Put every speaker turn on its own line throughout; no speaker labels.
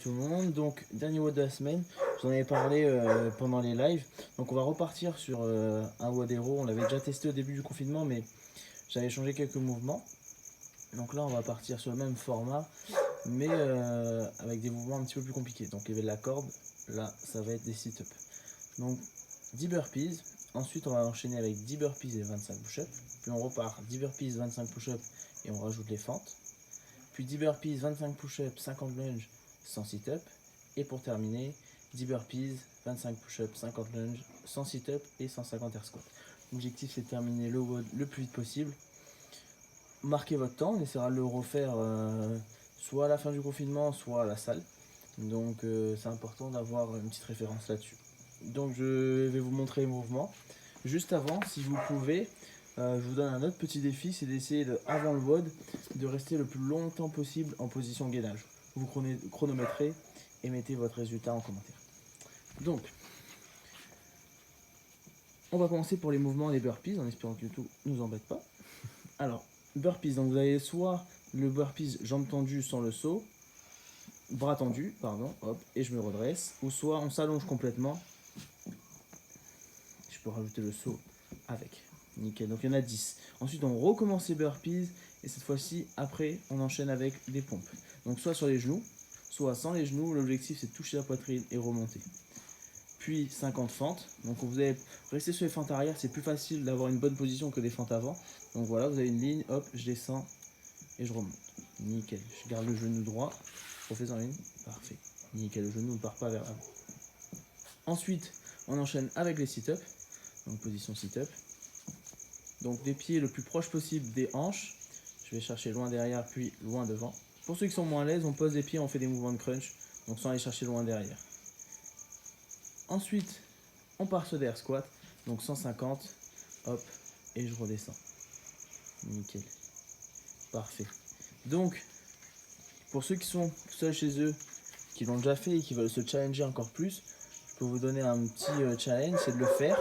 Tout le monde, donc dernier WOD de la semaine, je vous en avais parlé pendant les lives, donc on va repartir sur un WOD Hero. On l'avait déjà testé au début du confinement, mais j'avais changé quelques mouvements, donc là on va partir sur le même format, mais avec des mouvements un petit peu plus compliqués. Donc lever de la corde, là ça va être des sit-up, donc 10 burpees, ensuite on va enchaîner avec 10 burpees et 25 push-ups, puis on repart 10 burpees, 25 push-ups et on rajoute les fentes, puis 10 burpees, 25 push-ups, 50 lunges, 100 sit-up, et pour terminer, 10 burpees, 25 push-ups, 50 lunges, 100 sit-up et 150 air squat. L'objectif c'est de terminer le WOD le plus vite possible. Marquez votre temps, on essaiera de le refaire soit à la fin du confinement, soit à la salle. Donc c'est important d'avoir une petite référence là-dessus. Donc je vais vous montrer les mouvements. Juste avant, si vous pouvez, je vous donne un autre petit défi, c'est d'essayer avant le WOD de rester le plus longtemps possible en position gainage. Vous chronométrez et mettez votre résultat en commentaire. Donc, on va commencer pour les mouvements des burpees en espérant que tout ne nous embête pas. Alors, burpees, donc vous avez soit le burpees jambes tendues sans le saut, bras tendus, pardon, hop, et je me redresse, ou soit on s'allonge complètement. Je peux rajouter le saut avec. Nickel, donc il y en a 10. Ensuite, on recommence les burpees, et cette fois-ci, après, on enchaîne avec des pompes. Donc soit sur les genoux, soit sans les genoux. L'objectif, c'est de toucher la poitrine et remonter. Puis 50 fentes. Donc vous allez rester sur les fentes arrière, c'est plus facile d'avoir une bonne position que des fentes avant. Donc voilà, vous avez une ligne, hop, je descends et je remonte. Nickel, je garde le genou droit. Refais-en une, parfait. Nickel, le genou ne part pas vers l'avant. Ensuite, on enchaîne avec les sit-up. Donc position sit-up. Donc des pieds le plus proche possible des hanches. Je vais chercher loin derrière puis loin devant. Pour ceux qui sont moins à l'aise, on pose les pieds, on fait des mouvements de crunch. Donc sans aller chercher loin derrière. Ensuite, on part sur des air squats. Donc 150, hop, et je redescends. Nickel. Parfait. Donc, pour ceux qui sont seuls chez eux, qui l'ont déjà fait et qui veulent se challenger encore plus, je peux vous donner un petit challenge, c'est de le faire,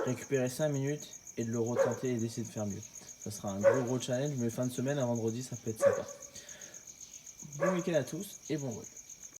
récupérer 5 minutes et de le retenter et d'essayer de faire mieux. Ça sera un gros challenge, mais fin de semaine à vendredi, ça peut être sympa. Bon week-end à tous et bon vote.